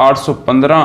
815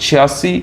86,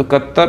71,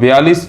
42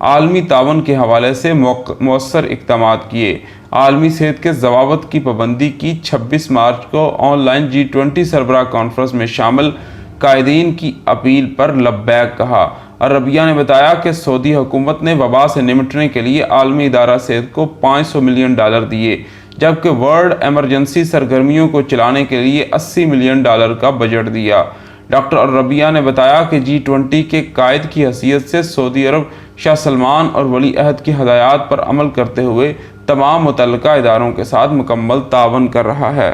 عالمی تعاون کے حوالے سے مؤثر اقدامات کیے۔ عالمی صحت کے ضوابط کی پابندی کی 26 مارچ کو آن لائن G20 سربراہ کانفرنس میں شامل قائدین کی اپیل پر لبیک کہا۔ عربیہ نے بتایا کہ سعودی حکومت نے وبا سے نمٹنے کے لیے عالمی ادارہ صحت کو $500 ملین دیے، جبکہ ورلڈ ایمرجنسی سرگرمیوں کو چلانے کے لیے $80 ملین کا بجٹ دیا۔ ڈاکٹر الربیہ نے بتایا کہ G20 کے قائد کی حیثیت سے سعودی عرب شاہ سلمان اور ولی عہد کی ہدایات پر عمل کرتے ہوئے تمام متعلقہ اداروں کے ساتھ مکمل تعاون کر رہا ہے۔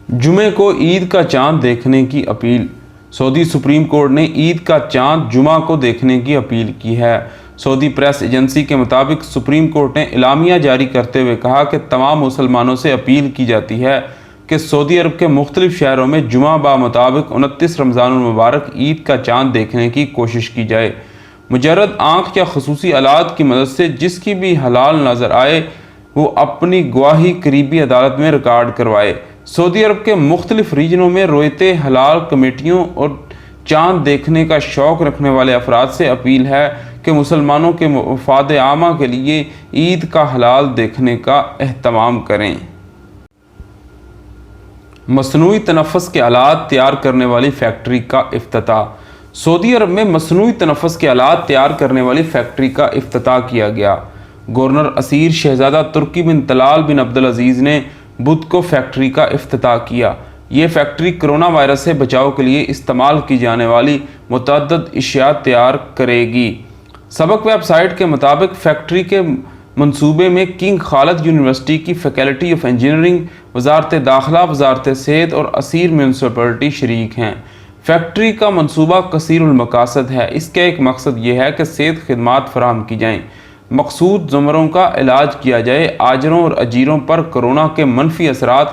جمعے کو عید کا چاند دیکھنے کی اپیل۔ سعودی سپریم کورٹ نے عید کا چاند جمعہ کو دیکھنے کی اپیل کی ہے۔ سعودی پریس ایجنسی کے مطابق سپریم کورٹ نے اعلامیہ جاری کرتے ہوئے کہا کہ تمام مسلمانوں سے اپیل کی جاتی ہے کہ سعودی عرب کے مختلف شہروں میں جمعہ بمطابق 29 رمضان المبارک عید کا چاند دیکھنے کی کوشش کی جائے۔ مجرد آنکھ یا خصوصی آلات کی مدد سے جس کی بھی حلال نظر آئے وہ اپنی گواہی قریبی عدالت میں ریکارڈ کروائے۔ سعودی عرب کے مختلف ریجنوں میں رویت حلال کمیٹیوں اور چاند دیکھنے کا شوق رکھنے والے افراد سے اپیل ہے کہ مسلمانوں کے مفاد عامہ کے لیے عید کا ہلال دیکھنے کا اہتمام کریں۔ مصنوعی تنفس کے آلات تیار کرنے والی فیکٹری کا افتتاح۔ سعودی عرب میں مصنوعی تنفس کے آلات تیار کرنے والی فیکٹری کا افتتاح کیا گیا۔ گورنر اسیر شہزادہ ترکی بن طلال بن عبدالعزیز نے بدھ کو فیکٹری کا افتتاح کیا۔ یہ فیکٹری کرونا وائرس سے بچاؤ کے لیے استعمال کی جانے والی متعدد اشیاء تیار کرے گی۔ سبق ویب سائٹ کے مطابق فیکٹری کے منصوبے میں کنگ خالد یونیورسٹی کی فیکلٹی آف انجینئرنگ، وزارت داخلہ، وزارت صحت اور اسیر میونسپلٹی شریک ہیں۔ فیکٹری کا منصوبہ کثیر المقاصد ہے۔ اس کا ایک مقصد یہ ہے کہ صحت خدمات فراہم کی جائیں، مقصود زمروں کا علاج کیا جائے، آجروں اور اجیروں پر کرونا کے منفی اثرات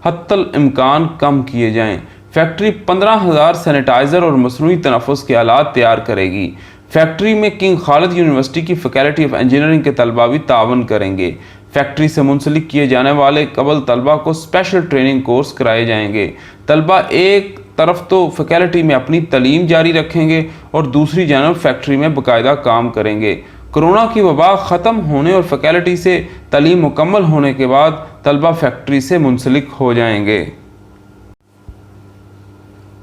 حتی الامکان کم کیے جائیں۔ فیکٹری 15,000 سینیٹائزر اور مصنوعی تنفس کے آلات تیار کرے گی۔ فیکٹری میں کنگ خالد یونیورسٹی کی فیکلٹی آف انجینئرنگ کے طلباء بھی تعاون کریں گے۔ فیکٹری سے منسلک کیے جانے والے قبل طلباء کو اسپیشل ٹریننگ کورس کرائے جائیں گے۔ طلباء ایک طرف تو فیکلٹی میں اپنی تعلیم جاری رکھیں گے اور دوسری جانب فیکٹری میں باقاعدہ کام کریں گے۔ کرونا کی وبا ختم ہونے اور فیکلٹی سے تعلیم مکمل ہونے کے بعد طلباء فیکٹری سے منسلک ہو جائیں گے۔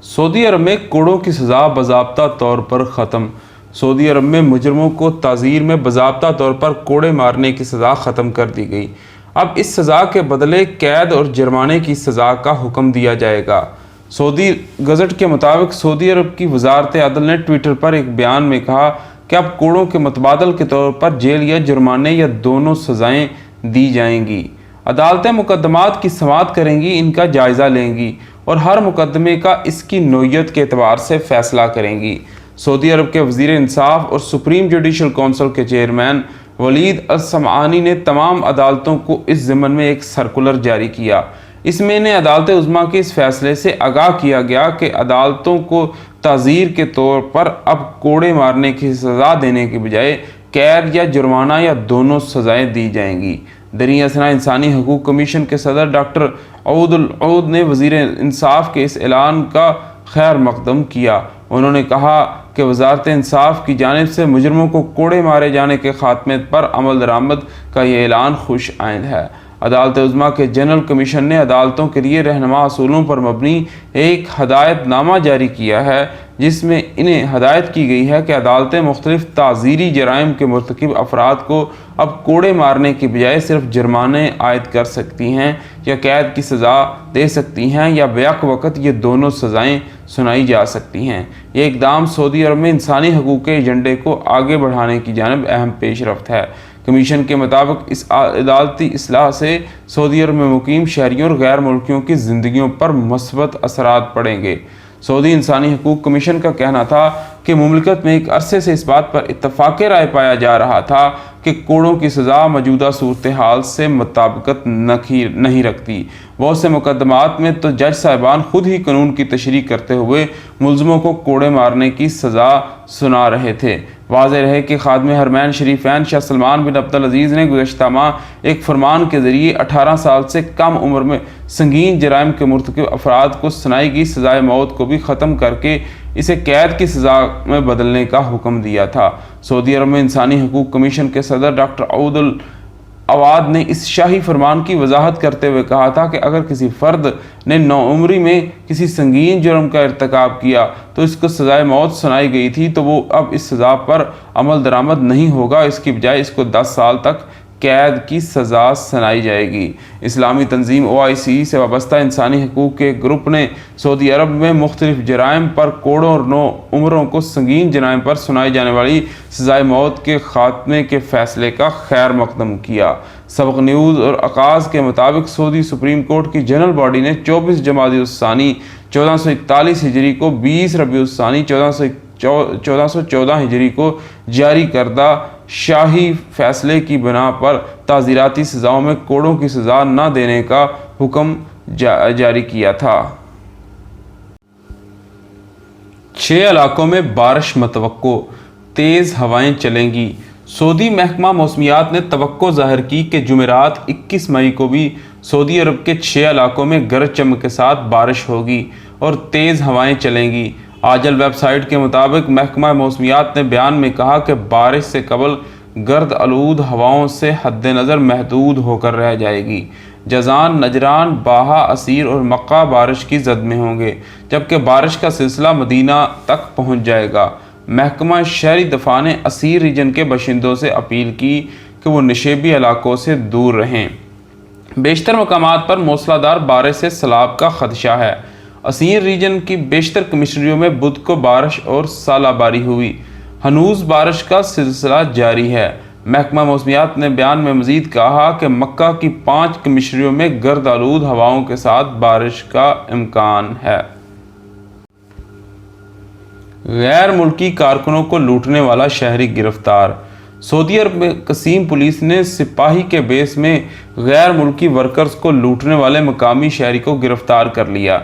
سعودی عرب میں کوڑوں کی سزا باضابطہ طور پر ختم۔ سعودی عرب میں مجرموں کو تعزیر میں باضابطہ طور پر کوڑے مارنے کی سزا ختم کر دی گئی۔ اب اس سزا کے بدلے قید اور جرمانے کی سزا کا حکم دیا جائے گا۔ سعودی گزٹ کے مطابق سعودی عرب کی وزارت عدل نے ٹویٹر پر ایک بیان میں کہا کہ اب کوڑوں کے متبادل کے طور پر جیل یا جرمانے یا دونوں سزائیں دی جائیں گی۔ عدالتیں مقدمات کی سماعت کریں گی، ان کا جائزہ لیں گی اور ہر مقدمے کا اس کی نوعیت کے اعتبار سے فیصلہ کریں گی۔ سعودی عرب کے وزیر انصاف اور سپریم جوڈیشل کونسل کے چیئرمین ولید السمعانی نے تمام عدالتوں کو اس ضمن میں ایک سرکولر جاری کیا۔ اس میں نے عدالت عظمیٰ کے اس فیصلے سے آگاہ کیا گیا کہ عدالتوں کو تعزیر کے طور پر اب کوڑے مارنے کی سزا دینے کے بجائے قید یا جرمانہ یا دونوں سزائیں دی جائیں گی۔ دریں اثنا انسانی حقوق کمیشن کے صدر ڈاکٹر عود العود نے وزیر انصاف کے اس اعلان کا خیر مقدم کیا۔ انہوں نے کہا کہ وزارت انصاف کی جانب سے مجرموں کو کوڑے مارے جانے کے خاتمے پر عمل درآمد کا یہ اعلان خوش آئند ہے۔ عدالت عظمیٰ کے جنرل کمیشن نے عدالتوں کے لیے رہنما اصولوں پر مبنی ایک ہدایت نامہ جاری کیا ہے، جس میں انہیں ہدایت کی گئی ہے کہ عدالتیں مختلف تعزیری جرائم کے مرتکب افراد کو اب کوڑے مارنے کی بجائے صرف جرمانے عائد کر سکتی ہیں یا قید کی سزا دے سکتی ہیں یا بیک وقت یہ دونوں سزائیں سنائی جا سکتی ہیں۔ یہ اقدام سعودی عرب میں انسانی حقوق کے ایجنڈے کو آگے بڑھانے کی جانب اہم پیش رفت ہے۔ کمیشن کے مطابق اس عدالتی اصلاح سے سعودی عرب میں مقیم شہریوں اور غیر ملکیوں کی زندگیوں پر مثبت اثرات پڑیں گے۔ سعودی انسانی حقوق کمیشن کا کہنا تھا کہ مملکت میں ایک عرصے سے اس بات پر اتفاق رائے پایا جا رہا تھا کہ کوڑوں کی سزا موجودہ صورتحال سے مطابقت نہیں رکھتی۔ بہت سے مقدمات میں تو جج صاحبان خود ہی قانون کی تشریح کرتے ہوئے ملزموں کو کوڑے مارنے کی سزا سنا رہے تھے۔ واضح رہے کہ خادم حرمین شریفین شاہ سلمان بن عبدالعزیز نے گزشتہ ماہ ایک فرمان کے ذریعے 18 سال سے کم عمر میں سنگین جرائم کے مرتکب افراد کو سنائی گئی سزائے موت کو بھی ختم کر کے اسے قید کی سزا میں بدلنے کا حکم دیا تھا۔ سعودی عرب میں انسانی حقوق کمیشن کے صدر ڈاکٹر عود العواد نے اس شاہی فرمان کی وضاحت کرتے ہوئے کہا تھا کہ اگر کسی فرد نے نوعمری میں کسی سنگین جرم کا ارتکاب کیا تو اس کو سزائے موت سنائی گئی تھی تو وہ اب اس سزا پر عمل درآمد نہیں ہوگا، اس کی بجائے اس کو 10 سال تک قید کی سزا سنائی جائے گی۔ اسلامی تنظیم OIC سے وابستہ انسانی حقوق کے گروپ نے سعودی عرب میں مختلف جرائم پر کوڑوں اور نوعمروں کو سنگین جرائم پر سنائی جانے والی سزائے موت کے خاتمے کے فیصلے کا خیر مقدم کیا۔ سبق نیوز اور عکاظ کے مطابق سعودی سپریم کورٹ کی جنرل باڈی نے 24 جمادی الثانی 1441 ہجری کو 20 ربیع الثانی 1414 ہجری کو جاری کردہ شاہی فیصلے کی بنا پر تعزیراتی سزاؤں میں کوڑوں کی سزا نہ دینے کا حکم جاری کیا تھا۔ 6 علاقوں میں بارش متوقع، تیز ہوائیں چلیں گی۔ سعودی محکمہ موسمیات نے توقع ظاہر کی کہ جمعرات 21 مئی کو بھی سعودی عرب کے 6 علاقوں میں گرج چمک کے ساتھ بارش ہوگی اور تیز ہوائیں چلیں گی۔ آجل ویب سائٹ کے مطابق محکمہ موسمیات نے بیان میں کہا کہ بارش سے قبل گرد آلود ہواؤں سے حد نظر محدود ہو کر رہ جائے گی۔ جازان، نجران، باہا، عسیر اور مکہ بارش کی زد میں ہوں گے، جبکہ بارش کا سلسلہ مدینہ تک پہنچ جائے گا۔ محکمہ شہری دفاع نے عسیر ریجن کے باشندوں سے اپیل کی کہ وہ نشیبی علاقوں سے دور رہیں۔ بیشتر مقامات پر موسلا دار بارش سے سیلاب کا خدشہ ہے۔ عسیر ریجن کی بیشتر کمشنریوں میں بدھ کو بارش اور ژالہ باری ہوئی۔ ہنوز بارش کا سلسلہ جاری ہے۔ محکمہ موسمیات نے بیان میں مزید کہا کہ مکہ کی 5 کمشنریوں میں گرد آلود ہواؤں کے ساتھ بارش کا امکان ہے۔ غیر ملکی کارکنوں کو لوٹنے والا شہری گرفتار۔ سعودی عرب میں قسیم پولیس نے سپاہی کے بیس میں غیر ملکی ورکرز کو لوٹنے والے مقامی شہری کو گرفتار کر لیا۔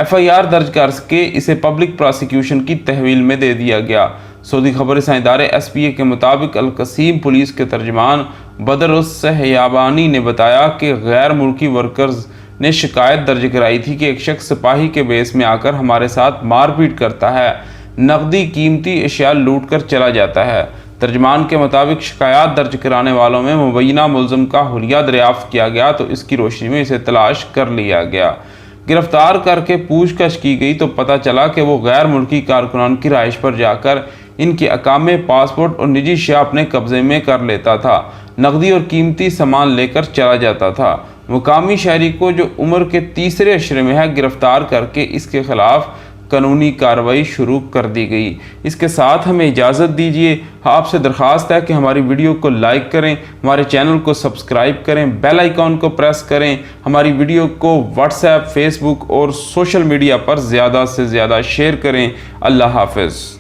FIR درج کر کے اسے پبلک پراسیکیوشن کی تحویل میں دے دیا گیا۔ سعودی خبر رساں ادارے SPA کے مطابق القصیم پولیس کے ترجمان بدر السحیابانی نے بتایا کہ غیر ملکی ورکرز نے شکایت درج کرائی تھی کہ ایک شخص سپاہی کے بیس میں آ کر ہمارے ساتھ مار پیٹ کرتا ہے، نقدی قیمتی اشیاء لوٹ کر چلا جاتا ہے۔ ترجمان کے مطابق شکایات درج کرانے والوں میں مبینہ ملزم کا حلیہ دریافت کیا گیا تو اس کی روشنی میں اسے تلاش کر لیا گیا۔ گرفتار کر کے پوچھ گچھ کی گئی تو پتہ چلا کہ وہ غیر ملکی کارکنان کی رہائش پر جا کر ان کے اقامے، پاسپورٹ اور نجی اشیاء اپنے قبضے میں کر لیتا تھا، نقدی اور قیمتی سامان لے کر چلا جاتا تھا۔ مقامی شہری کو جو عمر کے تیسرے عشرے میں ہے گرفتار کر کے اس کے خلاف قانونی کارروائی شروع کر دی گئی۔ اس کے ساتھ ہمیں اجازت دیجیے۔ آپ سے درخواست ہے کہ ہماری ویڈیو کو لائک کریں، ہمارے چینل کو سبسکرائب کریں، بیل آئیکن کو پریس کریں، ہماری ویڈیو کو واٹس ایپ، فیس بک اور سوشل میڈیا پر زیادہ سے زیادہ شیئر کریں۔ اللہ حافظ۔